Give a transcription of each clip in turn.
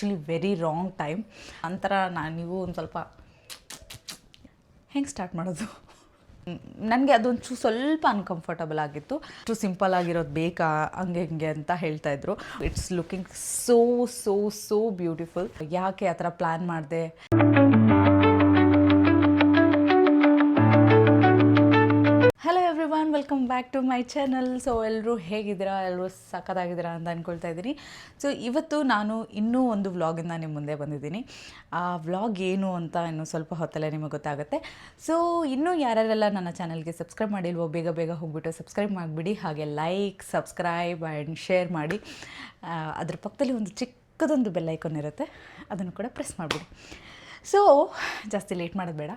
Actually very wrong time. ನಂತರ ನೀವು ಒಂದು ಸ್ವಲ್ಪ ಹೆಂಗೆ ಸ್ಟಾರ್ಟ್ ಮಾಡೋದು, ನನಗೆ ಅದೊಂದು ಸ್ವಲ್ಪ ಅನ್ಕಂಫರ್ಟಬಲ್ ಆಗಿತ್ತು. ಅಷ್ಟು ಸಿಂಪಲ್ ಆಗಿರೋದು ಬೇಕಾ ಹಂಗೆ ಹಿಂಗೆ ಅಂತ ಹೇಳ್ತಾಯಿದ್ರು. It's looking so so so beautiful. ಯಾಕೆ ಆ ಥರ ಪ್ಲ್ಯಾನ್ ಮಾಡಿದೆ? Hello everyone, welcome back to my channel. So ಎಲ್ಲರೂ ಹೇಗಿದ್ದೀರಾ? ಎಲ್ಲರೂ ಸಖತ್ತಾಗಿದ್ದೀರಾ ಅಂತ ಅಂದ್ಕೊಳ್ತಾ ಇದ್ದೀನಿ. ಸೊ ಇವತ್ತು ನಾನು ಇನ್ನೂ ಒಂದು ವ್ಲಾಗಿಂದ ನಿಮ್ಮ ಮುಂದೆ ಬಂದಿದ್ದೀನಿ. ಆ ವ್ಲಾಗ್ ಏನು ಅಂತ ಇನ್ನೂ ಸ್ವಲ್ಪ ಹೊತ್ತಲ್ಲೇ ನಿಮಗೆ ಗೊತ್ತಾಗುತ್ತೆ. ಸೊ ಇನ್ನೂ ಯಾರ್ಯಾರೆಲ್ಲ ನನ್ನ ಚಾನಲ್ಗೆ ಸಬ್ಸ್ಕ್ರೈಬ್ ಮಾಡಿಲ್ವೋ ಬೇಗ ಬೇಗ ಹೋಗ್ಬಿಟ್ಟು ಸಬ್ಸ್ಕ್ರೈಬ್ ಮಾಡಿಬಿಡಿ. ಹಾಗೆ ಲೈಕ್, ಸಬ್ಸ್ಕ್ರೈಬ್ ಆ್ಯಂಡ್ ಶೇರ್ ಮಾಡಿ. ಅದ್ರ ಪಕ್ಕದಲ್ಲಿ ಒಂದು ಚಿಕ್ಕದೊಂದು ಬೆಲ್ ಐಕಾನ್ ಇರುತ್ತೆ, ಅದನ್ನು ಕೂಡ ಪ್ರೆಸ್ ಮಾಡಿಬಿಡಿ. ಸೊ ಜಾಸ್ತಿ ಲೇಟ್ ಮಾಡೋದು ಬೇಡ.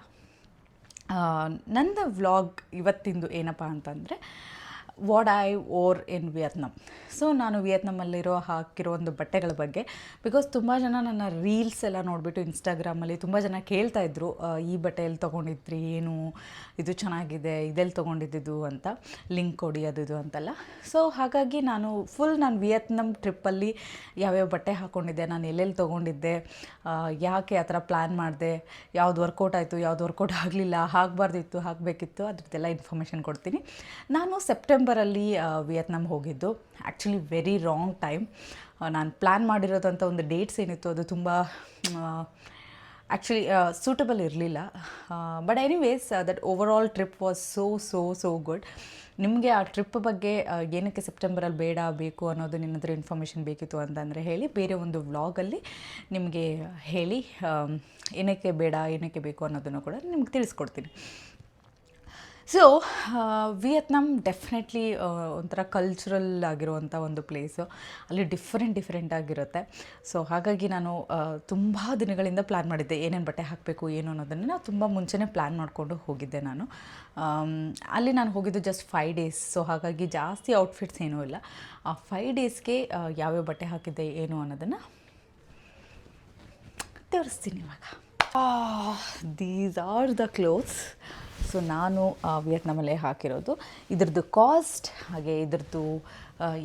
ನನ್ನ ವ್ಲಾಗ್ ಇವತ್ತಿಂದು ಏನಪ್ಪ ಅಂತಂದರೆ what I wore in Vietnam. So ನಾನು ವಿಯತ್ನಾಮಲ್ಲಿರೋ ಹಾಕಿರೋ ಒಂದು ಬಟ್ಟೆಗಳ ಬಗ್ಗೆ, ಬಿಕಾಸ್ ತುಂಬ ಜನ ನನ್ನ ರೀಲ್ಸ್ ಎಲ್ಲ ನೋಡಿಬಿಟ್ಟು ಇನ್ಸ್ಟಾಗ್ರಾಮಲ್ಲಿ ತುಂಬ ಜನ ಕೇಳ್ತಾಯಿದ್ರು, ಈ ಬಟ್ಟೆ ಎಲ್ಲಿ ತೊಗೊಂಡಿದ್ರಿ, ಏನು ಇದು ಚೆನ್ನಾಗಿದೆ, ಇದೆಲ್ಲಿ ತೊಗೊಂಡಿದ್ದು ಅಂತ ಲಿಂಕ್ ಕೊಡಿ ಅದು ಅಂತೆಲ್ಲ. ಸೊ ಹಾಗಾಗಿ ನಾನು ವಿಯತ್ನಾಮ್ ಟ್ರಿಪ್ಪಲ್ಲಿ ಯಾವ್ಯಾವ ಬಟ್ಟೆ ಹಾಕ್ಕೊಂಡಿದ್ದೆ, ನಾನು ಎಲ್ಲೆಲ್ಲಿ ತೊಗೊಂಡಿದ್ದೆ, ಯಾಕೆ ಆ ಥರ ಪ್ಲ್ಯಾನ್ ಮಾಡಿದೆ, ಯಾವ್ದು ವರ್ಕೌಟ್ ಆಯಿತು, ಯಾವ್ದು ವರ್ಕೌಟ್ ಆಗಲಿಲ್ಲ, ಹಾಕಬಾರ್ದಿತ್ತು ಹಾಕಬೇಕಿತ್ತು, ಅದ್ರದ್ದೆಲ್ಲ ಇನ್ಫಾರ್ಮೇಷನ್ ಕೊಡ್ತೀನಿ. ನಾನು ಸೆಪ್ಟೆಂಬರಲ್ಲಿ ವಿಯತ್ನಾಮ್ ಹೋಗಿದ್ದು. Actually very wrong time. ನಾನು ಪ್ಲ್ಯಾನ್ ಮಾಡಿರೋದಂಥ ಒಂದು ಡೇಟ್ಸ್ ಏನಿತ್ತು ಅದು ತುಂಬ ಆ್ಯಕ್ಚುಲಿ ಸೂಟಬಲ್ ಇರಲಿಲ್ಲ. But anyways that over all trip was so so so good. ನಿಮಗೆ ಆ ಟ್ರಿಪ್ ಬಗ್ಗೆ ಏನಕ್ಕೆ ಸೆಪ್ಟೆಂಬರಲ್ಲಿ ಬೇಡ ಬೇಕು ಅನ್ನೋದು ನಿಮ್ಮ ಹತ್ರ ಇನ್ಫಾರ್ಮೇಷನ್ ಬೇಕಿತ್ತು ಅಂತಂದರೆ ಹೇಳಿ, ಬೇರೆ ಒಂದು ವ್ಲಾಗಲ್ಲಿ ನಿಮಗೆ ಹೇಳಿ ಏನಕ್ಕೆ ಬೇಡ ಏನಕ್ಕೆ ಬೇಕು ಅನ್ನೋದನ್ನು ಕೂಡ ನಿಮ್ಗೆ ತಿಳಿಸ್ಕೊಡ್ತೀನಿ. ಸೊ ವಿಯತ್ನಾಮ್ ಡೆಫಿನೆಟ್ಲಿ ಒಂಥರ ಕಲ್ಚರಲ್ ಆಗಿರುವಂಥ ಒಂದು ಪ್ಲೇಸು. ಅಲ್ಲಿ ಡಿಫ್ರೆಂಟ್ ಆಗಿರುತ್ತೆ. ಸೊ ಹಾಗಾಗಿ ನಾನು ತುಂಬ ದಿನಗಳಿಂದ ಪ್ಲ್ಯಾನ್ ಮಾಡಿದ್ದೆ ಏನೇನು ಬಟ್ಟೆ ಹಾಕಬೇಕು ಏನು ಅನ್ನೋದನ್ನು. ನಾನು ತುಂಬ ಮುಂಚೆನೇ ಪ್ಲ್ಯಾನ್ ಮಾಡಿಕೊಂಡು ಹೋಗಿದ್ದೆ ನಾನು. ಅಲ್ಲಿ ನಾನು ಹೋಗಿದ್ದು ಜಸ್ಟ್ 5 days. ಸೊ ಹಾಗಾಗಿ ಜಾಸ್ತಿ ಔಟ್ಫಿಟ್ಸ್ ಏನೂ ಇಲ್ಲ. ಆ 5 daysಗೆ ಯಾವ್ಯಾವ ಬಟ್ಟೆ ಹಾಕಿದ್ದೆ ಏನು ಅನ್ನೋದನ್ನು ತೋರಿಸ್ತೀನಿ ಇವಾಗ. These are the clothes. So ನಾನು ವಿಯತ್ನಾಮಲ್ಲೇ ಹಾಕಿರೋದು. ಇದ್ರದ್ದು ಕಾಸ್ಟ್, ಹಾಗೆ ಇದ್ರದ್ದು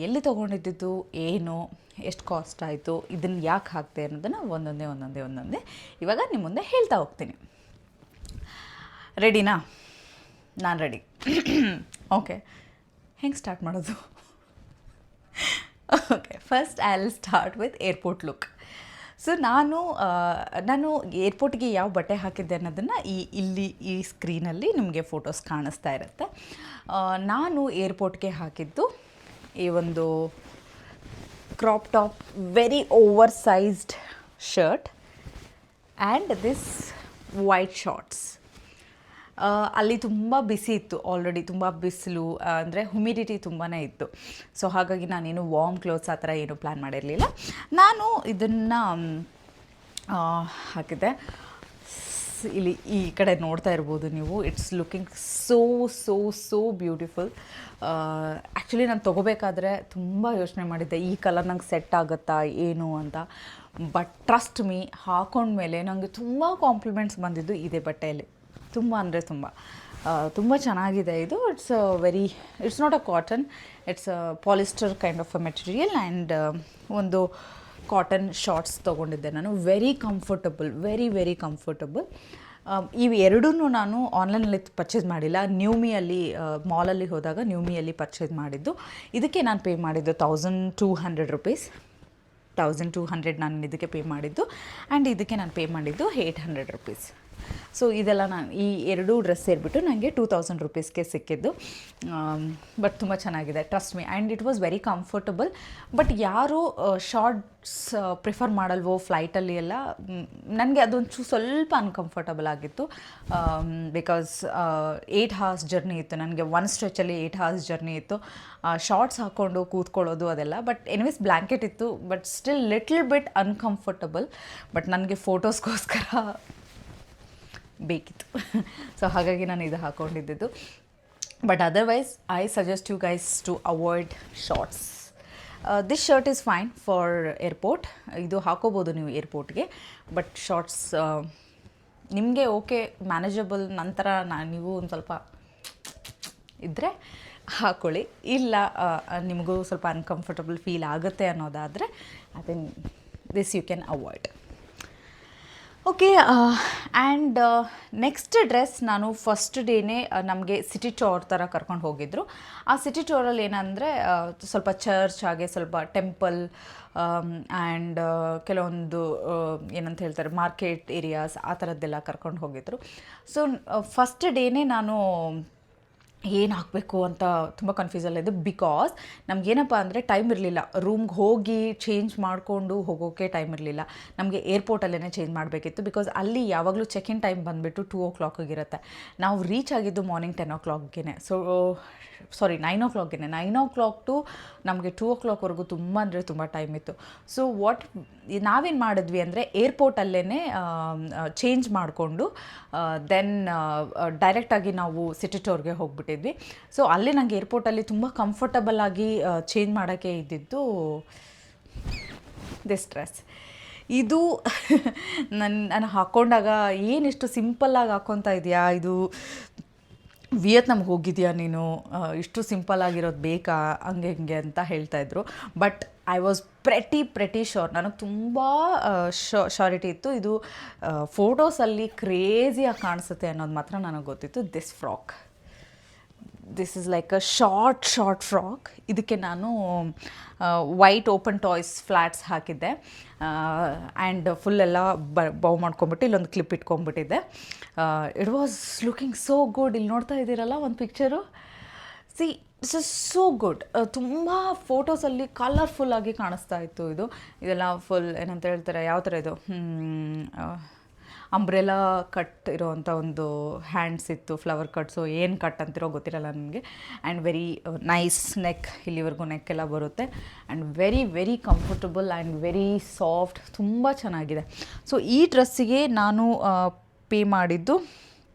ಎಲ್ಲಿ ತೊಗೊಂಡಿದ್ದು, ಏನು, ಎಷ್ಟು ಕಾಸ್ಟ್ ಆಯಿತು, ಇದನ್ನು ಯಾಕೆ ಹಾಕ್ತೆ ಅನ್ನೋದನ್ನು ಒಂದೊಂದೇ ಇವಾಗ ನಿಮ್ಮ ಮುಂದೆ ಹೇಳ್ತಾ ಹೋಗ್ತೀನಿ. ರೆಡಿನಾ? ನಾನು ರೆಡಿ. ಓಕೆ, ಹೆಂಗೆ ಸ್ಟಾರ್ಟ್ ಮಾಡೋದು? Okay, first I will start with airport look. So ನಾನು ಏರ್ಪೋರ್ಟ್ಗೆ ಯಾವ ಬಟ್ಟೆ ಹಾಕಿದ್ದೆ ಅನ್ನೋದನ್ನು ಈ ಸ್ಕ್ರೀನಲ್ಲಿ ನಿಮಗೆ ಫೋಟೋಸ್ ಕಾಣಿಸ್ತಾ ಇರುತ್ತೆ. ನಾನು ಏರ್ಪೋರ್ಟ್ಗೆ ಹಾಕಿದ್ದು ಈ ಒಂದು crop top, very over sized shirt and this white shorts. ಅಲ್ಲಿ ತುಂಬ ಬಿಸಿ ಇತ್ತು, ಆಲ್ರೆಡಿ ತುಂಬ ಬಿಸಿಲು, ಅಂದರೆ ಹ್ಯುಮಿಡಿಟಿ ತುಂಬಾ ಇತ್ತು. ಸೊ ಹಾಗಾಗಿ ನಾನೇನು ವಾರ್ಮ್ ಕ್ಲೋತ್ಸ್ ಆ ಥರ ಏನು ಪ್ಲ್ಯಾನ್ ಮಾಡಿರಲಿಲ್ಲ. ನಾನು ಇದನ್ನು ಹಾಕಿದ್ದೆ. ಇಲ್ಲಿ ಈ ಕಡೆ ನೋಡ್ತಾ ಇರ್ಬೋದು ನೀವು. It's looking so so so beautiful. Actually ನಾನು ತೊಗೋಬೇಕಾದ್ರೆ ತುಂಬ ಯೋಚನೆ ಮಾಡಿದ್ದೆ, ಈ ಕಲರ್ ನಂಗೆ ಸೆಟ್ ಆಗುತ್ತಾ ಏನು ಅಂತ. ಬಟ್ ಟ್ರಸ್ಟ್ ಮೀ, ಹಾಕೊಂಡ್ಮೇಲೆ ನನಗೆ ತುಂಬ ಕಾಂಪ್ಲಿಮೆಂಟ್ಸ್ ಬಂದಿದ್ದು ಇದೇ ಬಟ್ಟೆಯಲ್ಲಿ. ತುಂಬ ಅಂದರೆ ತುಂಬ ಚೆನ್ನಾಗಿದೆ ಇದು. It's not a cotton, it's polyester kind of a material. And ಒಂದು ಕಾಟನ್ ಶಾರ್ಟ್ಸ್ ತೊಗೊಂಡಿದ್ದೆ ನಾನು. Very comfortable, very comfortable. ಇವು ಎರಡೂ ನಾನು ಆನ್ಲೈನಲ್ಲಿ ಪರ್ಚೇಸ್ ಮಾಡಿಲ್ಲ. ನ್ಯೂಮಿಯಲ್ಲಿ ಮಾಲಲ್ಲಿ ಹೋದಾಗ ನ್ಯೂಮಿಯಲ್ಲಿ ಪರ್ಚೇಸ್ ಮಾಡಿದ್ದು. ಇದಕ್ಕೆ ನಾನು ಪೇ ಮಾಡಿದ್ದು 1200 rupees. 1200 ನಾನು ಇದಕ್ಕೆ ಪೇ ಮಾಡಿದ್ದು. ಆ್ಯಂಡ್ ಇದಕ್ಕೆ ನಾನು ಪೇ ಮಾಡಿದ್ದು 800 rupees. ಸೊ ಇದೆಲ್ಲ ನಾನು ಈ ಎರಡೂ ಡ್ರೆಸ್ ಸೇರಿಬಿಟ್ಟು ನನಗೆ 2000 rupeesಗೆ ಸಿಕ್ಕಿದ್ದು. ಬಟ್ ತುಂಬ ಚೆನ್ನಾಗಿದೆ, trust me. And it was very comfortable. But ಯಾರು ಶಾರ್ಟ್ಸ್ ಪ್ರಿಫರ್ ಮಾಡಲ್ವೋ ಫ್ಲೈಟಲ್ಲಿ ಎಲ್ಲ, ನನಗೆ ಅದೊಂದು ಸ್ವಲ್ಪ ಅನ್ಕಂಫರ್ಟಬಲ್ ಆಗಿತ್ತು. ಬಿಕಾಸ್ 8 hours ಜರ್ನಿ ಇತ್ತು ನನಗೆ. ಒನ್ ಸ್ಟ್ರೆಚಲ್ಲಿ 8 hours ಜರ್ನಿ ಇತ್ತು. ಶಾರ್ಟ್ಸ್ ಹಾಕ್ಕೊಂಡು ಕೂತ್ಕೊಳ್ಳೋದು ಅದೆಲ್ಲ. ಬಟ್ ಎನಿವೇಸ್ ಬ್ಲ್ಯಾಂಕೆಟ್ ಇತ್ತು, but still little bit uncomfortable. But ನನಗೆ ಫೋಟೋಸ್ಗೋಸ್ಕರ ಬೇಕಿತ್ತು. ಸೊ ಹಾಗಾಗಿ ನಾನು ಇದು ಹಾಕ್ಕೊಂಡಿದ್ದು. But otherwise I suggest you guys to avoid shorts. This shirt is fine for airport. ಇದು ಹಾಕೋಬೋದು ನೀವು ಏರ್ಪೋರ್ಟ್ಗೆ. ಬಟ್ ಶಾರ್ಟ್ಸ್ ನಿಮಗೆ ಓಕೆ, ಮ್ಯಾನೇಜಬಲ್. ನಂತರ ನೀವು ಒಂದು ಸ್ವಲ್ಪ ಇದ್ದರೆ ಹಾಕ್ಕೊಳ್ಳಿ. ಇಲ್ಲ ನಿಮಗೂ ಸ್ವಲ್ಪ ಅನ್ಕಂಫರ್ಟಬಲ್ ಫೀಲ್ ಆಗುತ್ತೆ ಅನ್ನೋದಾದರೆ ಅದನ್ನು this you can avoid. Okay, and next dress ನಾನು ಫಸ್ಟ್ ಡೇನೇ ನಮಗೆ ಸಿಟಿ ಟೂರ್ ಥರ ಕರ್ಕೊಂಡು ಹೋಗಿದ್ದರು. ಆ ಸಿಟಿ ಟೂರಲ್ಲಿ ಏನಂದರೆ ಸ್ವಲ್ಪ ಚರ್ಚ್ ಹಾಗೆ ಸ್ವಲ್ಪ ಟೆಂಪಲ್ ಆ್ಯಂಡ್ ಕೆಲವೊಂದು ಏನಂತ ಹೇಳ್ತಾರೆ ಮಾರ್ಕೆಟ್ ಏರಿಯಾಸ್ ಆ ಥರದ್ದೆಲ್ಲ ಕರ್ಕೊಂಡು ಹೋಗಿದ್ದರು. ಸೊ ಫಸ್ಟ್ ಡೇನೇ ನಾನು ಏನು ಹಾಕಬೇಕು ಅಂತ ತುಂಬ ಕನ್ಫ್ಯೂಸಲ್ಲಿದ್ದು, ಬಿಕಾಸ್ ನಮಗೇನಪ್ಪ ಅಂದರೆ ಟೈಮ್ ಇರಲಿಲ್ಲ, ರೂಮ್ಗೆ ಹೋಗಿ ಚೇಂಜ್ ಮಾಡಿಕೊಂಡು ಹೋಗೋಕ್ಕೆ ಟೈಮ್ ಇರಲಿಲ್ಲ. ನಮಗೆ ಏರ್ಪೋರ್ಟಲ್ಲೇ ಚೇಂಜ್ ಮಾಡಬೇಕಿತ್ತು, ಬಿಕಾಸ್ ಅಲ್ಲಿ ಯಾವಾಗಲೂ ಚೆಕ್ ಇನ್ ಟೈಮ್ ಬಂದುಬಿಟ್ಟು 2 o'clock ನಾವು ರೀಚ್ ಆಗಿದ್ದು morning 10 o'clock. So 9 o'clock. 9 o'clock to ನಮಗೆ 2 o'clock ತುಂಬ ಅಂದರೆ ತುಂಬ ಟೈಮ್ ಇತ್ತು. ಸೊ ನಾವೇನು ಮಾಡಿದ್ವಿ ಅಂದರೆ ಏರ್ಪೋರ್ಟಲ್ಲೇ ಚೇಂಜ್ ಮಾಡಿಕೊಂಡು ದೆನ್ ಡೈರೆಕ್ಟಾಗಿ ನಾವು ಸಿಟಿ ಟೂರ್ಗೆ ಹೋಗ್ಬಿಟ್ಟಿದ್ವಿ. ಸೊ ಅಲ್ಲಿ ನನಗೆ ಏರ್ಪೋರ್ಟಲ್ಲಿ ತುಂಬ ಕಂಫರ್ಟಬಲ್ ಆಗಿ ಚೇಂಜ್ ಮಾಡೋಕ್ಕೆ ಇದ್ದಿದ್ದು ದಿಸ್ ಡ್ರೆಸ್. ಇದು ನಾನು ಹಾಕ್ಕೊಂಡಾಗ ಏನಿಷ್ಟು ಸಿಂಪಲ್ಲಾಗಿ ಹಾಕ್ಕೊತಾ ಇದೆಯಾ, ಇದು ವಿಯತ್ನಾಮ್ಗೆ ಹೋಗಿದ್ಯಾ ನೀನು, ಇಷ್ಟು ಸಿಂಪಲ್ ಆಗಿರೋದು ಬೇಕಾ, ಹಂಗೆ ಹಿಂಗೆ ಅಂತ ಹೇಳ್ತಾಯಿದ್ರು. But I was pretty sure, ನನಗೆ ತುಂಬ ಶ್ಯೂರಿಟಿ ಇತ್ತು ಇದು ಫೋಟೋಸಲ್ಲಿ ಕ್ರೇಜಿಯಾಗಿ ಕಾಣಿಸುತ್ತೆ ಅನ್ನೋದು ಮಾತ್ರ ನನಗೆ ಗೊತ್ತಿತ್ತು. This frock, this is like a short frock. ಇದಕ್ಕೆ ನಾನು ವೈಟ್ ಓಪನ್ ಟಾಯ್ಸ್ ಫ್ಲ್ಯಾಟ್ಸ್ ಹಾಕಿದ್ದೆ ಆ್ಯಂಡ್ ಫುಲ್ಲೆಲ್ಲ ಬೌ ಮಾಡ್ಕೊಂಬಿಟ್ಟು ಇಲ್ಲೊಂದು ಕ್ಲಿಪ್ ಇಟ್ಕೊಂಡ್ಬಿಟ್ಟಿದ್ದೆ. It was looking so good. ಇಲ್ಲಿ ನೋಡ್ತಾ ಇದ್ದೀರಲ್ಲ ಒಂದು picture, see it's is so good. ತುಂಬ ಫೋಟೋಸಲ್ಲಿ ಕಲರ್ಫುಲ್ಲಾಗಿ ಕಾಣಿಸ್ತಾ ಇತ್ತು. ಇದೆಲ್ಲ ಫುಲ್ ಏನಂತ ಹೇಳ್ತಾರೆ, ಯಾವ ಥರ ಇದು ಅಂಬ್ರೆಲಾ ಕಟ್ ಇರೋವಂಥ ಒಂದು ಹ್ಯಾಂಡ್ಸ್ ಇತ್ತು, ಫ್ಲವರ್ ಕಟ್ಸು ಏನು ಕಟ್ ಅಂತಿರೋ ಗೊತ್ತಿರಲ್ಲ ನನಗೆ. ಆ್ಯಂಡ್ ವೆರಿ ನೈಸ್ ನೆಕ್, ಇಲ್ಲಿವರೆಗೂ ನೆಕ್ ಎಲ್ಲ ಬರುತ್ತೆ and very comfortable and very soft, ತುಂಬ ಚೆನ್ನಾಗಿದೆ. ಸೊ ಈ ಡ್ರೆಸ್ಸಿಗೆ ನಾನು ಪೇ ಮಾಡಿದ್ದು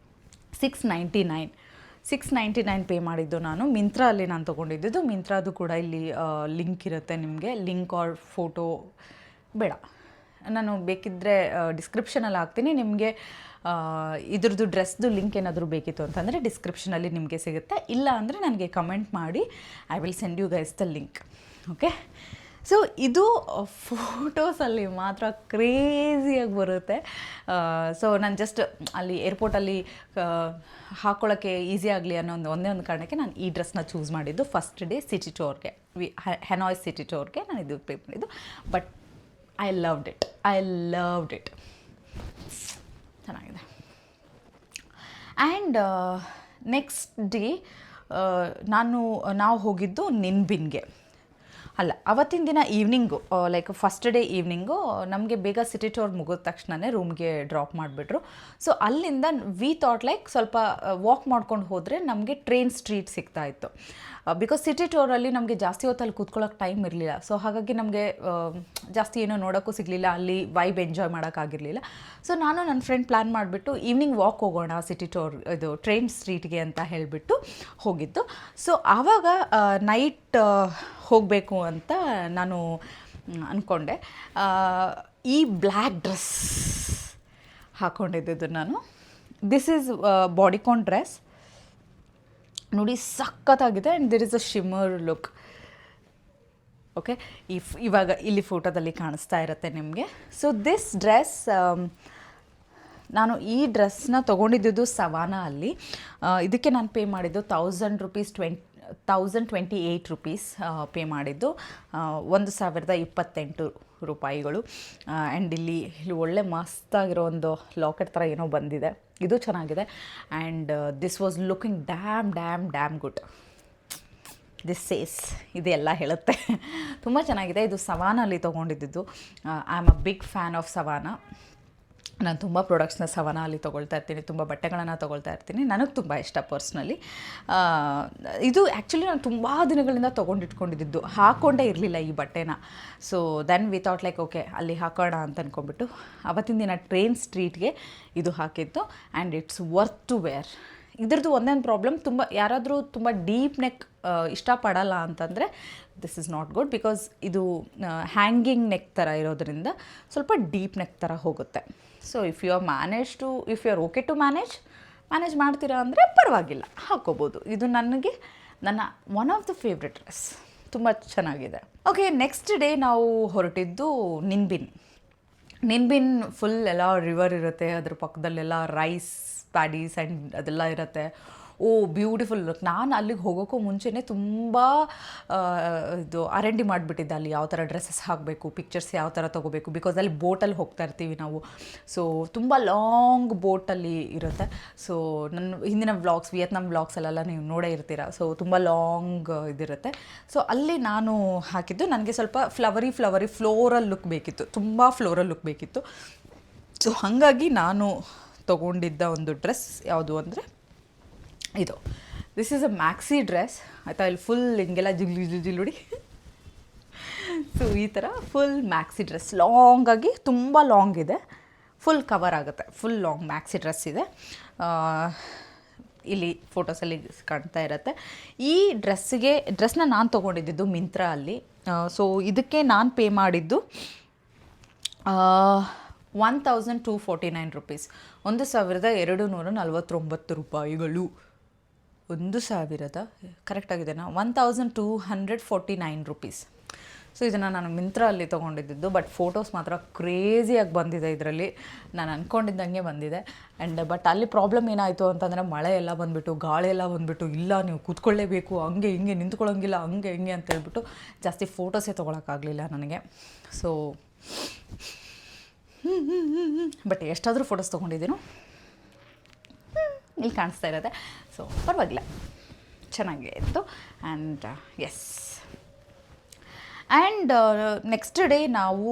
$699 ಪೇ ಮಾಡಿದ್ದು ನಾನು. ಮಿಂತ್ರಲ್ಲಿ ನಾನು ತೊಗೊಂಡಿದ್ದು. ಮಿಂತ್ರಾದು ಕೂಡ ಇಲ್ಲಿ ಲಿಂಕ್ ಇರುತ್ತೆ ನಿಮಗೆ, ಲಿಂಕ್ ಆರ್ ಫೋಟೋ ಬೇಡ, ನಾನು ಬೇಕಿದ್ದರೆ ಡಿಸ್ಕ್ರಿಪ್ಷನಲ್ಲಿ ಹಾಕ್ತೀನಿ ನಿಮಗೆ. ಇದ್ರದ್ದು ಡ್ರೆಸ್ದು ಲಿಂಕ್ ಏನಾದರೂ ಬೇಕಿತ್ತು ಅಂತಂದರೆ ಡಿಸ್ಕ್ರಿಪ್ಷನಲ್ಲಿ ನಿಮಗೆ ಸಿಗುತ್ತೆ, ಇಲ್ಲ ಅಂದರೆ ನನಗೆ ಕಮೆಂಟ್ ಮಾಡಿ, I will send you guys the link. Okay, so ಇದು ಫೋಟೋಸಲ್ಲಿ ಮಾತ್ರ ಕ್ರೇಜಿಯಾಗಿ ಬರುತ್ತೆ. ಸೊ ನಾನು ಜಸ್ಟ್ ಅಲ್ಲಿ ಏರ್ಪೋರ್ಟಲ್ಲಿ ಹಾಕ್ಕೊಳ್ಳೋಕ್ಕೆ ಈಸಿ ಆಗಲಿ ಅನ್ನೋ ಒಂದೇ ಒಂದು ಕಾರಣಕ್ಕೆ ನಾನು ಈ ಡ್ರೆಸ್ನ ಚೂಸ್ ಮಾಡಿದ್ದು. ಫಸ್ಟ್ ಡೇ ಸಿಟಿ ಟೂರ್ಗೆ, ಹೆನಾಯ್ ಸಿಟಿ ಟೂರ್ಗೆ ನಾನು ಇದು ಪೇ ಮಾಡಿದ್ದು. But I loved it. ಚೆನ್ನಾಗಿದೆ. ಆ್ಯಂಡ್ ನೆಕ್ಸ್ಟ್ ಡೇ ನಾವು ಹೋಗಿದ್ದು ನಿನ್ಬಿನ್ಗೆ. ಅಲ್ಲ, ಅವತ್ತಿನ ದಿನ evening, like first day evening ನಮಗೆ ಬೇಗ ಸಿಟಿ ಟೂರ್ ಮುಗಿದ ತಕ್ಷಣವೇ ರೂಮ್ಗೆ ಡ್ರಾಪ್ ಮಾಡಿಬಿಟ್ರು. ಸೊ ಅಲ್ಲಿಂದ ವಿ ಥಾಟ್ ಲೈಕ್ ಸ್ವಲ್ಪ ವಾಕ್ ಮಾಡ್ಕೊಂಡು ಹೋದರೆ ನಮಗೆ ಟ್ರೈನ್ ಸ್ಟ್ರೀಟ್ ಸಿಗ್ತಾಯಿತ್ತು. ಬಿಕಾಸ್ ಸಿಟಿ ಟೂರಲ್ಲಿ ನಮಗೆ ಜಾಸ್ತಿ ಹೊತ್ತಲ್ಲಿ ಕೂತ್ಕೊಳ್ಳೋಕೆ ಟೈಮ್ ಇರಲಿಲ್ಲ. ಸೊ ಹಾಗಾಗಿ ನಮಗೆ ಜಾಸ್ತಿ ಏನೋ ನೋಡೋಕ್ಕೂ ಸಿಗಲಿಲ್ಲ, ಅಲ್ಲಿ ವೈಬ್ ಎಂಜಾಯ್ ಮಾಡೋಕ್ಕಾಗಿರಲಿಲ್ಲ. ಸೊ ನಾನು ನನ್ನ ಫ್ರೆಂಡ್ ಪ್ಲ್ಯಾನ್ ಮಾಡಿಬಿಟ್ಟು ಈವ್ನಿಂಗ್ ವಾಕ್ ಹೋಗೋಣ ಸಿಟಿ ಟೂರ್ ಇದು ಟ್ರೈನ್ ಸ್ಟ್ರೀಟ್ಗೆ ಅಂತ ಹೇಳಿಬಿಟ್ಟು ಹೋಗಿದ್ದು. ಸೊ ಆವಾಗ ನೈಟ್ ಹೋಗಬೇಕು ಅಂತ ನಾನು ಅಂದ್ಕೊಂಡೆ. ಈ ಬ್ಲ್ಯಾಕ್ ಡ್ರೆಸ್ ಹಾಕ್ಕೊಂಡಿದ್ದು ನಾನು. ದಿಸ್ ಈಸ್ ಬಾಡಿಕಾನ್ ಡ್ರೆಸ್ ನೋಡಿ, ಸಖತ್ತಾಗಿದೆ. And there is a shimmer look. Okay, ಇವಾಗ ಇಲ್ಲಿ ಫೋಟೋದಲ್ಲಿ ಕಾಣಿಸ್ತಾ ಇರುತ್ತೆ ನಿಮಗೆ. ಸೊ ದಿಸ್ ಡ್ರೆಸ್, ನಾನು ಈ ಡ್ರೆಸ್ನ ತೊಗೊಂಡಿದ್ದು ಸವಾನಾ ಅಲ್ಲಿ. ಇದಕ್ಕೆ ನಾನು ಪೇ ಮಾಡಿದ್ದು $1,028 ಪೇ ಮಾಡಿದ್ದು, $1,028. ಆ್ಯಂಡ್ ಇಲ್ಲಿ ಒಳ್ಳೆ ಮಸ್ತಾಗಿರೋ ಒಂದು ಲಾಕೆಟ್ ಥರ ಏನೋ ಬಂದಿದೆ, ಇದು ಚೆನ್ನಾಗಿದೆ. And this was looking damn good. This says ಇದೆಲ್ಲ ಹೇಳುತ್ತೆ. ತುಂಬ ಚೆನ್ನಾಗಿದೆ. ಇದು ಸವಾನಲ್ಲಿ ತೊಗೊಂಡಿದ್ದು. I am a big fan of Savana. ನಾನು ತುಂಬ ಪ್ರಾಡಕ್ಟ್ಸ್ನ ಸವಾನಾ ಅಲ್ಲಿ ತೊಗೊಳ್ತಾ ಇರ್ತೀನಿ, ತುಂಬ ಬಟ್ಟೆಗಳನ್ನು ತೊಗೊಳ್ತಾ ಇರ್ತೀನಿ. ನನಗೆ ತುಂಬ ಇಷ್ಟ ಪರ್ಸ್ನಲಿ. ಇದು ಆ್ಯಕ್ಚುಲಿ ನಾನು ತುಂಬ ದಿನಗಳಿಂದ ತೊಗೊಂಡಿಟ್ಕೊಂಡಿದ್ದು, ಹಾಕ್ಕೊಂಡೇ ಇರಲಿಲ್ಲ ಈ ಬಟ್ಟೆನ. So then we thought like okay ಅಲ್ಲಿ ಹಾಕೋಣ ಅಂತ ಅಂದ್ಕೊಂಡ್ಬಿಟ್ಟು ಅವತ್ತಿನ ದಿನ ಟ್ರೈನ್ ಸ್ಟ್ರೀಟ್ಗೆ ಇದು ಹಾಕಿದ್ದು. And it's worth to wear. ಇದ್ರದ್ದು ಒಂದೊಂದು ಪ್ರಾಬ್ಲಮ್, ಯಾರಾದರೂ ತುಂಬ ಡೀಪ್ ನೆಕ್ ಇಷ್ಟಪಡಲ್ಲ ಅಂತಂದರೆ this is not good, because ಇದು ಹ್ಯಾಂಗಿಂಗ್ ನೆಕ್ ಥರ ಇರೋದ್ರಿಂದ ಸ್ವಲ್ಪ ಡೀಪ್ ನೆಕ್ ಥರ ಹೋಗುತ್ತೆ. So if you are okay to manage ಮಾಡ್ತೀರಾ ಅಂದರೆ ಪರವಾಗಿಲ್ಲ, ಹಾಕ್ಕೋಬೋದು. ಇದು ನನಗೆ ನನ್ನ one of the favourite dress, ತುಂಬ ಚೆನ್ನಾಗಿದೆ. ಓಕೆ, ನೆಕ್ಸ್ಟ್ ಡೇ ನಾವು ಹೊರಟಿದ್ದು ನಿನ್ಬಿನ್. ನಿನ್ಬಿನ್ ಫುಲ್ ಎಲ್ಲ ರಿವರ್ ಇರುತ್ತೆ, ಅದ್ರ ಪಕ್ಕದಲ್ಲೆಲ್ಲ ರೈಸ್ ಪ್ಯಾಡೀಸ್ ಆ್ಯಂಡ್ ಅದೆಲ್ಲ ಇರುತ್ತೆ. ಓ ಬ್ಯೂಟಿಫುಲ್. ನಾನು ಅಲ್ಲಿಗೆ ಹೋಗೋಕ್ಕೂ ಮುಂಚೆನೇ ತುಂಬ ಇದು R&D ಮಾಡಿಬಿಟ್ಟಿದ್ದೆ, ಅಲ್ಲಿ ಯಾವ ಥರ ಡ್ರೆಸ್ಸಸ್ ಹಾಕಬೇಕು, ಪಿಕ್ಚರ್ಸ್ ಯಾವ ಥರ ತೊಗೋಬೇಕು, ಬಿಕಾಸ್ ಅಲ್ಲಿ ಬೋಟಲ್ಲಿ ಹೋಗ್ತಾ ಇರ್ತೀವಿ ನಾವು. ಸೊ ತುಂಬ ಲಾಂಗ್ ಬೋಟಲ್ಲಿ ಇರುತ್ತೆ. ಸೊ ನನ್ನ ಹಿಂದಿನ ವ್ಲಾಗ್ಸ್, ವಿಯತ್ನಾಂ ವ್ಲಾಗ್ಸಲ್ಲೆಲ್ಲ ನೀವು ನೋಡೇ ಇರ್ತೀರ. ಸೊ ತುಂಬ ಲಾಂಗ್ ಇದಿರುತ್ತೆ. ಸೊ ಅಲ್ಲಿ ನಾನು ಹಾಕಿದ್ದು ನನಗೆ ಸ್ವಲ್ಪ ಫ್ಲವರಿ ಫ್ಲೋರಲ್ ಲುಕ್ ಬೇಕಿತ್ತು, ತುಂಬ ಫ್ಲೋರಲ್ ಲುಕ್ ಬೇಕಿತ್ತು. ಸೊ ಹಾಗಾಗಿ ನಾನು ತೊಗೊಂಡಿದ್ದ ಒಂದು ಡ್ರೆಸ್ ಯಾವುದು ಅಂದರೆ ಇದು. This is a maxi dress ಆಯಿತಾ. ಇಲ್ಲಿ ಫುಲ್ ಹಿಂಗೆಲ್ಲ ಜಿಲ್ಲು ಸೊ ಈ ಥರ ಫುಲ್ ಮ್ಯಾಕ್ಸಿ ಡ್ರೆಸ್, ಲಾಂಗಾಗಿ ತುಂಬ ಲಾಂಗ್ ಇದೆ, ಫುಲ್ ಕವರ್ ಆಗುತ್ತೆ, ಫುಲ್ ಲಾಂಗ್ ಮ್ಯಾಕ್ಸಿ ಡ್ರೆಸ್ ಇದೆ. ಇಲ್ಲಿ ಫೋಟೋಸಲ್ಲಿ ಕಾಣ್ತಾ ಇರುತ್ತೆ. ಈ ಡ್ರೆಸ್ನ ನಾನು ತೊಗೊಂಡಿದ್ದು ಮಿಂತ್ರಾ ಅಲ್ಲಿ. ಸೊ ಇದಕ್ಕೆ ನಾನು ಪೇ ಮಾಡಿದ್ದು 1249 rupees, 1249 ರೂಪಾಯಿಗಳು. 1000 ಕರೆಕ್ಟಾಗಿದೆನಾ? 1249 rupees. ಸೊ ಇದನ್ನು ನಾನು ಮಿಂತ್ರಾ ಅಲ್ಲಿ ತೊಗೊಂಡಿದ್ದು. ಬಟ್ ಫೋಟೋಸ್ ಮಾತ್ರ ಕ್ರೇಜಿಯಾಗಿ ಬಂದಿದೆ ಇದರಲ್ಲಿ, ನಾನು ಅಂದ್ಕೊಂಡಿದ್ದಂಗೆ ಬಂದಿದೆ. ಆ್ಯಂಡ್ ಬಟ್ ಅಲ್ಲಿ ಪ್ರಾಬ್ಲಮ್ ಏನಾಯಿತು ಅಂತಂದರೆ ಮಳೆ ಎಲ್ಲ ಬಂದುಬಿಟ್ಟು, ಗಾಳಿ ಎಲ್ಲ ಬಂದುಬಿಟ್ಟು, ಇಲ್ಲ ನೀವು ಕೂತ್ಕೊಳ್ಳೇಬೇಕು, ಹಂಗೆ ಹಿಂಗೆ ನಿಂತ್ಕೊಳ್ಳೋಂಗಿಲ್ಲ, ಹಂಗೆ ಹಿಂಗೆ ಅಂತ ಹೇಳ್ಬಿಟ್ಟು ಜಾಸ್ತಿ ಫೋಟೋಸೇ ತೊಗೊಳಕ್ಕಾಗಲಿಲ್ಲ ನನಗೆ. ಸೊ ಬಟ್ ಎಷ್ಟಾದರೂ ಫೋಟೋಸ್ ತೊಗೊಂಡಿದ್ದೀನೋ ಇಲ್ಲಿ ಕಾಣಿಸ್ತಾ ಇರುತ್ತೆ. ಸೊ ಪರವಾಗಿಲ್ಲ, ಚೆನ್ನಾಗೇ ಇತ್ತು. And yes, and next day ನಾವು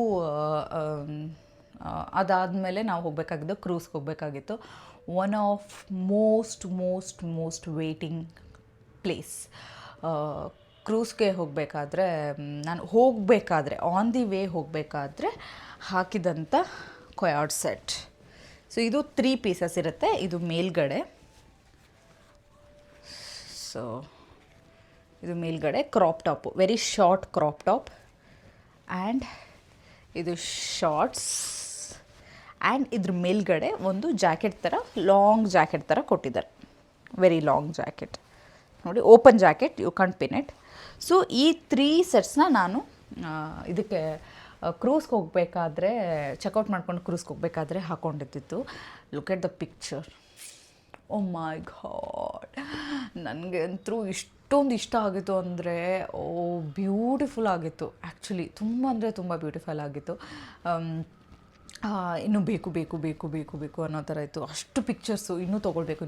ಅದಾದಮೇಲೆ ನಾವು ಹೋಗಬೇಕಾಗಿದ್ದು ಕ್ರೂಸ್ಗೆ ಹೋಗಬೇಕಾಗಿತ್ತು. One of most waiting place. ಕ್ರೂಸ್ಗೆ ಹೋಗಬೇಕಾದ್ರೆ ಆನ್ ದಿ ವೇ ಹೋಗಬೇಕಾದ್ರೆ ಹಾಕಿದಂಥ ಕೊಯಾರ್ಡ್ ಸೆಟ್. ಸೊ ಇದು 3 pieces ಇರುತ್ತೆ. ಇದು ಮೇಲ್ಗಡೆ, ಸೊ ಇದು ಮೇಲ್ಗಡೆ crop top, very short crop top. And ಇದು ಶಾರ್ಟ್ಸ್. ಆ್ಯಂಡ್ ಇದ್ರ ಮೇಲ್ಗಡೆ ಒಂದು ಜಾಕೆಟ್ ಥರ, ಲಾಂಗ್ ಜಾಕೆಟ್ ಥರ ಕೊಟ್ಟಿದ್ದಾರೆ, ವೆರಿ ಲಾಂಗ್ ಜಾಕೆಟ್ ನೋಡಿ, open jacket, you can't pin it. So ಈ 3 ಸೆಟ್ಸ್ನ ನಾನು ಇದಕ್ಕೆ ಕ್ರೂಸ್ಗೆ ಹೋಗಬೇಕಾದ್ರೆ, ಚೆಕ್ಔಟ್ ಮಾಡ್ಕೊಂಡು ಕ್ರೂಸ್ಗೆ ಹೋಗಬೇಕಾದ್ರೆ ಹಾಕ್ಕೊಂಡಿದ್ದು. Look at the picture. Oh my God, ನನಗೆ ಅಂತೂ ಇಷ್ಟೊಂದು ಇಷ್ಟ ಆಗಿತ್ತು ಅಂದರೆ, ಓ ಬ್ಯೂಟಿಫುಲ್ ಆಗಿತ್ತು ಆ್ಯಕ್ಚುಲಿ, ತುಂಬ ಅಂದರೆ ತುಂಬ ಬ್ಯೂಟಿಫುಲ್ ಆಗಿತ್ತು. ಇನ್ನೂ ಬೇಕು ಅನ್ನೋ ಥರ ಇತ್ತು. ಅಷ್ಟು ಪಿಕ್ಚರ್ಸು ಇನ್ನೂ ತೊಗೊಳ್ಬೇಕು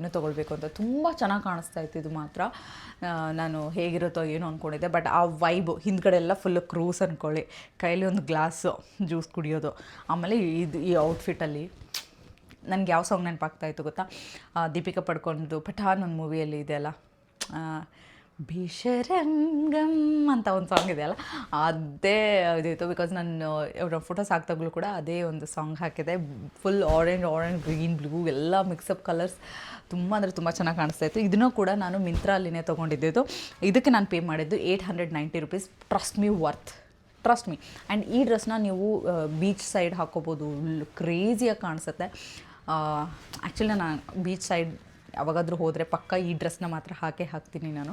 ಅಂತ ತುಂಬ ಚೆನ್ನಾಗಿ ಕಾಣಿಸ್ತಾ ಇತ್ತು. ಇದು ಮಾತ್ರ ನಾನು ಹೇಗಿರುತ್ತೋ ಏನೋ ಅಂದ್ಕೊಂಡಿದ್ದೆ. ಬಟ್ ಆ ವೈಬು ಹಿಂದ್ಗಡೆ ಎಲ್ಲ ಫುಲ್ಲು ಕ್ರೂಸ್ ಅಂದ್ಕೊಳ್ಳಿ, ಕೈಲಿ ಒಂದು ಗ್ಲಾಸು ಜ್ಯೂಸ್ ಕುಡಿಯೋದು. ಆಮೇಲೆ ಈ ಔಟ್ಫಿಟ್ಟಲ್ಲಿ ನನಗೆ ಯಾವ ಸಾಂಗ್ ನೆನಪಾಗ್ತಾಯಿತ್ತು ಗೊತ್ತಾ? ದೀಪಿಕಾ ಪಡ್ಕೊಂಡು ಪಠಾನ್ ಒಂದು ಮೂವಿಯಲ್ಲಿ ಇದೆಯಲ್ಲ, ಭೀಷರಂಗಂ ಅಂತ ಒಂದು ಸಾಂಗ್ ಇದೆಯಲ್ಲ, ಅದೇ ಇದಿತ್ತು. ಬಿಕಾಸ್ ನಾನು ಫೋಟೋಸ್ ಹಾಕ್ದಾಗಲೂ ಕೂಡ ಅದೇ ಒಂದು ಸಾಂಗ್ ಹಾಕಿದೆ. ಫುಲ್ ಆರೆಂಜ್ ಗ್ರೀನ್ ಬ್ಲೂ ಎಲ್ಲ ಮಿಕ್ಸಪ್ ಕಲರ್ಸ್, ತುಂಬ ಅಂದರೆ ತುಂಬ ಚೆನ್ನಾಗಿ ಕಾಣಿಸ್ತಾ ಇತ್ತು. ಇದನ್ನೂ ಕೂಡ ನಾನು ಮಿಂತ್ರಾ ಅಲ್ಲಿನೇ ತೊಗೊಂಡಿದ್ದು. ಇದಕ್ಕೆ ನಾನು ಪೇ ಮಾಡಿದ್ದು 890 rupees. ಟ್ರಸ್ಟ್ ಮೀ, ಆ್ಯಂಡ್ ಈ ಡ್ರೆಸ್ನ ನೀವು ಬೀಚ್ ಸೈಡ್ ಹಾಕೋಬೋದು, ಕ್ರೇಜಿಯಾಗಿ ಕಾಣಿಸುತ್ತೆ. ಆ್ಯಕ್ಚುಲಿ ನಾನು ಬೀಚ್ ಸೈಡ್ ಯಾವಾಗಾದರೂ ಹೋದರೆ ಪಕ್ಕ ಈ ಡ್ರೆಸ್ನ ಮಾತ್ರ ಹಾಕ್ತೀನಿ ನಾನು.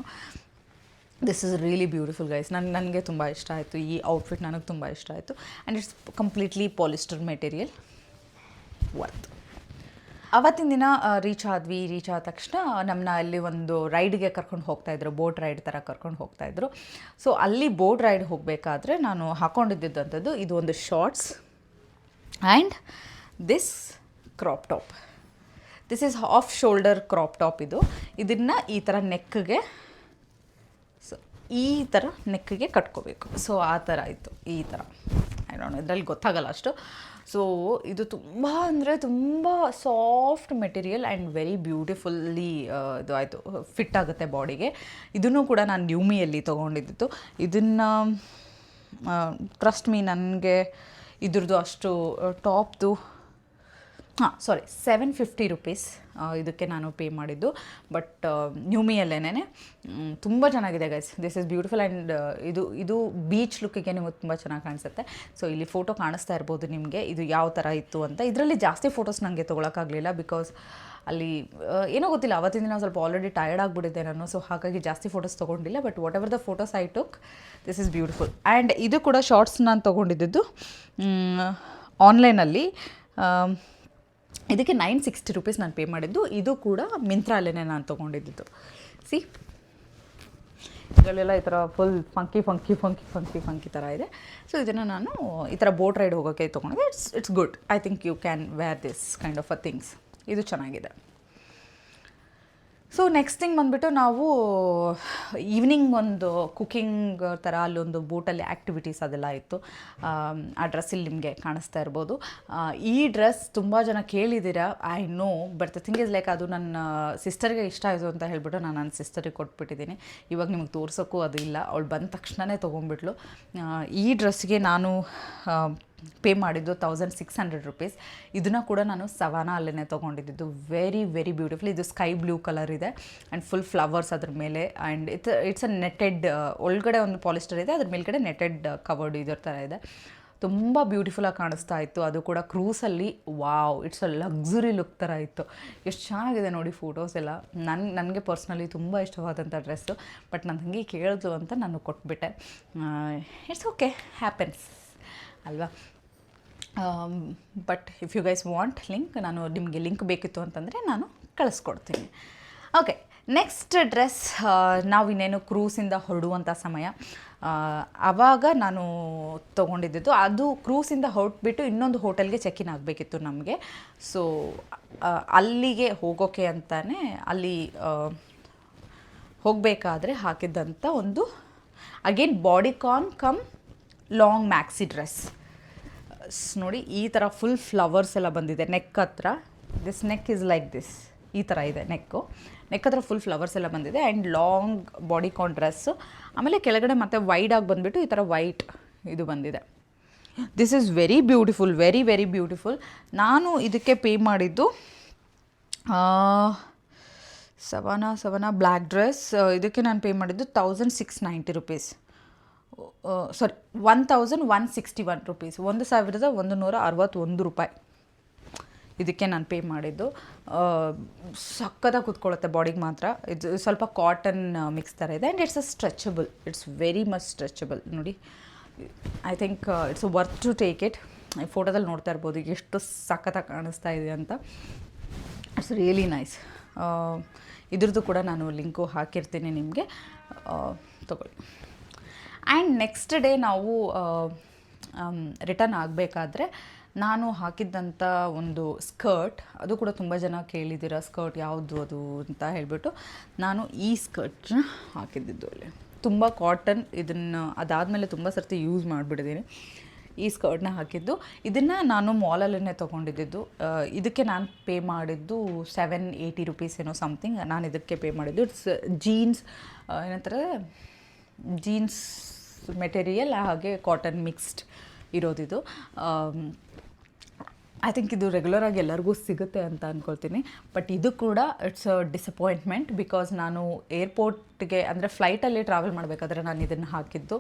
This is really beautiful guys. ನನಗೆ ತುಂಬ ಇಷ್ಟ ಆಯಿತು ಈ ಔಟ್ಫಿಟ್, ನನಗೆ ತುಂಬ ಇಷ್ಟ ಆಯಿತು. And it's completely polyester material, worth. ಅವತ್ತಿನ ದಿನ ರೀಚ್ ಆದ ತಕ್ಷಣ ನಮ್ಮನ್ನ ಅಲ್ಲಿ ಒಂದು ರೈಡ್ಗೆ ಕರ್ಕೊಂಡು ಹೋಗ್ತಾಯಿದ್ರು, ಬೋಟ್ ರೈಡ್ ಥರ ಕರ್ಕೊಂಡು ಹೋಗ್ತಾಯಿದ್ರು. ಸೊ ಅಲ್ಲಿ ಬೋಟ್ ರೈಡ್ ಹೋಗಬೇಕಾದ್ರೆ ನಾನು ಹಾಕ್ಕೊಂಡಿದ್ದಂಥದ್ದು ಇದು ಒಂದು shorts and this crop top. This is half shoulder crop top. ಇದನ್ನು ಈ ಥರ ನೆಕ್ಗೆ, ಸೊ ಈ ಥರ ನೆಕ್ಗೆ ಕಟ್ಕೋಬೇಕು. ಸೊ ಆ ಥರ ಇತ್ತು, ಈ ಥರ. ಇದರಲ್ಲಿ ಗೊತ್ತಾಗಲ್ಲ ಅಷ್ಟು. ಸೊ ಇದು ತುಂಬ ಅಂದರೆ ತುಂಬ soft material and very beautifully ಇದು ಆಯಿತು, ಫಿಟ್ ಆಗುತ್ತೆ ಬಾಡಿಗೆ. ಇದನ್ನು ಕೂಡ ನಾನು ನ್ಯೂಮಿಯಲ್ಲಿ ತೊಗೊಂಡಿದ್ದು. ಇದನ್ನು ಟ್ರಸ್ಟ್ ಮೀ, ನನಗೆ ಇದ್ರದ್ದು ಅಷ್ಟು ಟಾಪ್ದು 750 rupees ಇದಕ್ಕೆ ನಾನು ಪೇ ಮಾಡಿದ್ದು. ಬಟ್ ನ್ಯೂಮಿಯಲ್ಲೇನೆ ತುಂಬ ಚೆನ್ನಾಗಿದೆ guys. This is beautiful. And ಇದು ಬೀಚ್ ಲುಕ್ಕಿಗೆ ನಿಮಗೆ ತುಂಬ ಚೆನ್ನಾಗಿ ಕಾಣಿಸುತ್ತೆ. ಸೊ ಇಲ್ಲಿ ಫೋಟೋ ಕಾಣಿಸ್ತಾ ಇರ್ಬೋದು ನಿಮಗೆ, ಇದು ಯಾವ ಥರ ಇತ್ತು ಅಂತ. ಇದರಲ್ಲಿ ಜಾಸ್ತಿ ಫೋಟೋಸ್ ನನಗೆ ತೊಗೊಳಕ್ಕಾಗಲಿಲ್ಲ, ಬಿಕಾಸ್ ಅಲ್ಲಿ ಏನೋ ಗೊತ್ತಿಲ್ಲ, ಅವತ್ತಿನ ದಿನ ಸ್ವಲ್ಪ ಆಲ್ರೆಡಿ ಟಯರ್ಡ್ ಆಗಿಬಿಟ್ಟಿದ್ದೆ ನಾನು. ಸೊ ಹಾಗಾಗಿ ಜಾಸ್ತಿ ಫೋಟೋಸ್ ತೊಗೊಂಡಿಲ್ಲ. But whatever the photos I took, this is beautiful. And ಇದು ಕೂಡ ಶಾರ್ಟ್ಸ್ ನಾನು ತೊಗೊಂಡಿದ್ದು ಆನ್ಲೈನಲ್ಲಿ ಇದಕ್ಕೆ 960 ರೂಪೀಸ್ ನಾನು ಪೇ ಮಾಡಿದ್ದು. ಇದು ಕೂಡ ಮಿಂತ್ರಾಲೇ ನಾನು ತೊಗೊಂಡಿದ್ದು. ಸಿ ಇದರಲ್ಲೆಲ್ಲ ಈ ಥರ ಫುಲ್ ಫಂಕಿ ಥರ ಇದೆ. ಸೊ ಇದನ್ನು ನಾನು ಈ ಥರ ಬೋಟ್ ರೈಡ್ ಹೋಗೋಕ್ಕೆ ತೊಗೊಂಡಿದ್ದೆ. It's good. I think you can wear this kind of a things. ಇದು ಚೆನ್ನಾಗಿದೆ. ಸೊ ನೆಕ್ಸ್ಟ್ ಥಿಂಗ್ ಬಂದುಬಿಟ್ಟು ನಾವು ಈವ್ನಿಂಗ್ ಒಂದು ಕುಕ್ಕಿಂಗ್ ಥರ ಅಲ್ಲೊಂದು ಬೋಟಲ್ಲಿ ಆ್ಯಕ್ಟಿವಿಟೀಸ್ ಅದೆಲ್ಲ ಇತ್ತು. ಆ ಡ್ರೆಸ್ಸಲ್ಲಿ ನಿಮಗೆ ಕಾಣಿಸ್ತಾ ಇರ್ಬೋದು. ಈ ಡ್ರೆಸ್ ತುಂಬ ಜನ ಕೇಳಿದ್ದೀರಾ, I know, but the thing is like ಅದು ನನ್ನ ಸಿಸ್ಟರ್ಗೆ ಇಷ್ಟ ಆಯಿತು ಅಂತ ಹೇಳ್ಬಿಟ್ಟು ನಾನು ನನ್ನ ಸಿಸ್ಟರಿಗೆ ಕೊಟ್ಬಿಟ್ಟಿದ್ದೀನಿ. ಇವಾಗ ನಿಮಗೆ ತೋರ್ಸೋಕ್ಕೂ ಅದು ಇಲ್ಲ. ಅವಳು ಬಂದ ತಕ್ಷಣವೇ ತೊಗೊಂಡ್ಬಿಟ್ಲು. ಈ ಡ್ರೆಸ್ಗೆ ನಾನು ಪೇ ಮಾಡಿದ್ದು 1600 ರೂಪೀಸ್. ಇದನ್ನು ಕೂಡ ನಾನು ಸವಾನಾ ಅಲ್ಲೇ ತೊಗೊಂಡಿದ್ದು. Very very beautiful. ಇದು ಸ್ಕೈ ಬ್ಲೂ ಕಲರ್ ಇದೆ ಆ್ಯಂಡ್ ಫುಲ್ ಫ್ಲವರ್ಸ್ ಅದ್ರ ಮೇಲೆ. ಆ್ಯಂಡ್ ಇಟ್ಸ್ ಅ ನೆಟೆಡ್, ಒಳಗಡೆ ಒಂದು ಪಾಲಿಸ್ಟರ್ ಇದೆ, ಅದ್ರ ಮೇಲ್ಗಡೆ ನೆಟೆಡ್ ಕವರ್ಡ್ ಇದರ ಥರ ಇದೆ. ತುಂಬ ಬ್ಯೂಟಿಫುಲ್ಲಾಗಿ ಕಾಣಿಸ್ತಾ ಇತ್ತು. ಅದು ಕೂಡ ಕ್ರೂಸಲ್ಲಿ. Wow, it's a luxury look ಥರ ಇತ್ತು. ಎಷ್ಟು ಚೆನ್ನಾಗಿದೆ ನೋಡಿ ಫೋಟೋಸ್ ಎಲ್ಲ. ನನಗೆ ಪರ್ಸ್ನಲಿ ತುಂಬ ಇಷ್ಟವಾದಂಥ ಡ್ರೆಸ್ಸು. ಬಟ್ ನಾನು ಹಾಗೆ ಕೇಳಿದ್ಲು ಅಂತ ನಾನು ಕೊಟ್ಬಿಟ್ಟೆ. ಇಟ್ಸ್ ಓಕೆ, ಹ್ಯಾಪನ್ಸ್ ಅಲ್ವಾ. But if you guys want link, ನಾನು ನಿಮಗೆ ಲಿಂಕ್ ಬೇಕಿತ್ತು ಅಂತಂದರೆ ನಾನು ಕಳಿಸ್ಕೊಡ್ತೀನಿ. ಓಕೆ, ನೆಕ್ಸ್ಟ್ ಡ್ರೆಸ್, ನಾವು ಇನ್ನೇನು ಕ್ರೂಸಿಂದ ಹೊರಡುವಂಥ ಸಮಯ. ಆವಾಗ ನಾನು ತೊಗೊಂಡಿದ್ದು. ಅದು ಕ್ರೂಸಿಂದ ಹೊರಟ್ಬಿಟ್ಟು ಇನ್ನೊಂದು ಹೋಟೆಲ್ಗೆ ಚೆಕ್-ಇನ್ ಆಗಬೇಕಿತ್ತು ನಮಗೆ. ಸೊ ಅಲ್ಲಿಗೆ ಹೋಗೋಕ್ಕೆ ಅಂತಲೇ ಅಲ್ಲಿ ಹೋಗಬೇಕಾದ್ರೆ ಹಾಕಿದ್ದಂಥ ಒಂದು again bodycon cum long maxi dress. ನೋಡಿ ಈ ಥರ ಫುಲ್ ಫ್ಲವರ್ಸ್ ಎಲ್ಲ ಬಂದಿದೆ ನೆಕ್ ಹತ್ರ. This neck is like this, ಈ ಥರ ಇದೆ ನೆಕ್ ಹತ್ರ ಫುಲ್ ಫ್ಲವರ್ಸ್ ಎಲ್ಲ ಬಂದಿದೆ. And long bodycon dress. ಆಮೇಲೆ ಕೆಳಗಡೆ ಮತ್ತೆ ವೈಡಾಗಿ ಬಂದುಬಿಟ್ಟು ಈ ಥರ ವೈಟ್ ಇದು ಬಂದಿದೆ. This is very beautiful, very very beautiful. ನಾನು ಇದಕ್ಕೆ ಪೇ ಮಾಡಿದ್ದು ಸವಾನಾ ಬ್ಲ್ಯಾಕ್ ಡ್ರೆಸ್. ಇದಕ್ಕೆ ನಾನು ಪೇ ಮಾಡಿದ್ದು 1690 ರೂಪೀಸ್. ಸಾರಿ 1161 ರೂಪೀಸ್. 1161 ರೂಪಾಯಿ ಇದಕ್ಕೆ ನಾನು ಪೇ ಮಾಡಿದ್ದು. ಸಕ್ಕತ್ತಾಗಿ ಕೂತ್ಕೊಳ್ಳುತ್ತೆ ಬಾಡಿಗೆ ಮಾತ್ರ. ಇದು ಸ್ವಲ್ಪ ಕಾಟನ್ ಮಿಕ್ಸ್ ಥರ ಇದೆ. And it's a stretchable, it's very much stretchable. ನೋಡಿ, I think it's worth to take it. ಈ ಫೋಟೋದಲ್ಲಿ ನೋಡ್ತಾ ಇರ್ಬೋದು ಎಷ್ಟು ಸಕ್ಕತ್ತಾಗಿ ಕಾಣಿಸ್ತಾ ಇದೆ ಅಂತ. It's really nice. ಇದ್ರದ್ದು ಕೂಡ ನಾನು ಲಿಂಕು ಹಾಕಿರ್ತೀನಿ ನಿಮಗೆ, ತಗೊಳ್ಳಿ. ಆ್ಯಂಡ್ ನೆಕ್ಸ್ಟ್ ಡೇ ನಾವು ರಿಟರ್ನ್ ಆಗಬೇಕಾದ್ರೆ ನಾನು ಹಾಕಿದ್ದಂಥ ಒಂದು ಸ್ಕರ್ಟ್, ಅದು ಕೂಡ ತುಂಬ ಜನ ಕೇಳಿದ್ದೀರ ಸ್ಕರ್ಟ್ ಯಾವುದು ಅದು ಅಂತ ಹೇಳಿಬಿಟ್ಟು ನಾನು ಈ ಸ್ಕರ್ಟ್ನ ಹಾಕಿದ್ದಿದ್ದು. ಅಲ್ಲಿ ತುಂಬ ಕಾಟನ್. ಇದನ್ನು ಅದಾದಮೇಲೆ ತುಂಬ ಸರ್ತಿ ಯೂಸ್ ಮಾಡಿಬಿಟ್ಟಿದ್ದೀನಿ. ಈ ಸ್ಕರ್ಟ್ನ ಹಾಕಿದ್ದು. ಇದನ್ನು ನಾನು ಮಾಲಲ್ಲೇ ತೊಗೊಂಡಿದ್ದು. ಇದಕ್ಕೆ ನಾನು ಪೇ ಮಾಡಿದ್ದು 780 ರೂಪೀಸ್ ಏನೋ ಸಮಥಿಂಗ್. ನಾನು ಇದಕ್ಕೆ ಪೇ ಮಾಡಿದ್ದು. ಇಟ್ಸ್ ಜೀನ್ಸ್, ಏನಂತಾರೆ, ಜೀನ್ಸ್ ಮೆಟೀರಿಯಲ್ ಹಾಗೆ ಕಾಟನ್ ಮಿಕ್ಸ್ಡ್ ಇರೋದಿದು. ಐ ಥಿಂಕ್ ಇದು ರೆಗ್ಯುಲರಾಗಿ ಎಲ್ಲರಿಗೂ ಸಿಗುತ್ತೆ ಅಂತ ಅಂದ್ಕೊಳ್ತೀನಿ. ಬಟ್ ಇದು ಕೂಡ ಇಟ್ಸ್ ಅ ಡಿಸಪಾಯಿಂಟ್ಮೆಂಟ್. ಬಿಕಾಸ್ ನಾನು ಏರ್ಪೋರ್ಟ್ಗೆ ಅಂದರೆ ಫ್ಲೈಟಲ್ಲಿ ಟ್ರಾವೆಲ್ ಮಾಡಬೇಕಾದ್ರೆ ನಾನು ಇದನ್ನು ಹಾಕಿದ್ದು.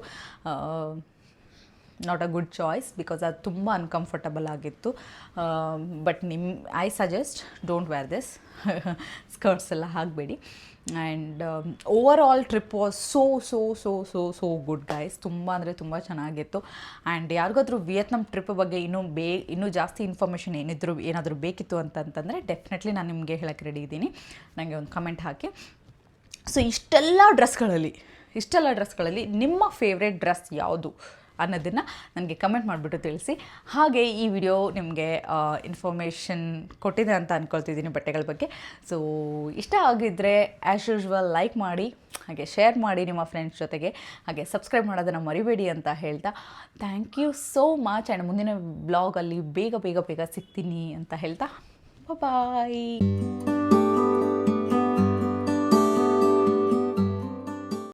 Not a good choice, because ಅದು ತುಂಬ ಅನ್ಕಂಫರ್ಟಬಲ್ ಆಗಿತ್ತು. But I suggest don't wear this. Skirts ಎಲ್ಲ ಹಾಕಬೇಡಿ. And over all trip was so good guys. ತುಂಬ ಅಂದರೆ ತುಂಬ ಚೆನ್ನಾಗಿತ್ತು. ಆ್ಯಂಡ್ ಯಾರಿಗಾದ್ರೂ ವಿಯೆಟ್ನಾಂ ಟ್ರಿಪ್ ಬಗ್ಗೆ ಇನ್ನೂ ಜಾಸ್ತಿ ಇನ್ಫಾರ್ಮೇಷನ್ ಏನಾದರೂ ಬೇಕಿತ್ತು ಅಂತಂತಂದರೆ ಡೆಫಿನೆಟ್ಲಿ ನಾನು ನಿಮಗೆ ಹೇಳೋಕ್ಕೆ ರೆಡಿ ಇದ್ದೀನಿ. ನನಗೆ ಒಂದು ಕಮೆಂಟ್ ಹಾಕಿ. ಸೊ ಇಷ್ಟೆಲ್ಲ ಡ್ರೆಸ್ಗಳಲ್ಲಿ ನಿಮ್ಮ ಫೇವ್ರೆಟ್ ಡ್ರೆಸ್ ಯಾವುದು ಅನ್ನೋದನ್ನು ನನಗೆ ಕಮೆಂಟ್ ಮಾಡಿಬಿಟ್ಟು ತಿಳಿಸಿ. ಹಾಗೆ ಈ ವಿಡಿಯೋ ನಿಮಗೆ ಇನ್ಫಾರ್ಮೇಷನ್ ಕೊಟ್ಟಿದೆ ಅಂತ ಅಂದ್ಕೊಳ್ತಿದ್ದೀನಿ ಬಟ್ಟೆಗಳ ಬಗ್ಗೆ. ಸೊ ಇಷ್ಟ ಆಗಿದ್ದರೆ ಆ್ಯಸ್ ಯೂಶ್ವಲ್ ಲೈಕ್ ಮಾಡಿ, ಹಾಗೆ ಶೇರ್ ಮಾಡಿ ನಿಮ್ಮ ಫ್ರೆಂಡ್ಸ್ ಜೊತೆಗೆ, ಹಾಗೆ ಸಬ್ಸ್ಕ್ರೈಬ್ ಮಾಡೋದನ್ನು ಮರಿಬೇಡಿ ಅಂತ ಹೇಳ್ತಾ thank you so much. And ಮುಂದಿನ ಬ್ಲಾಗಲ್ಲಿ ಬೇಗ ಸಿಗ್ತೀನಿ ಅಂತ ಹೇಳ್ತಾ ಬಾಯ್.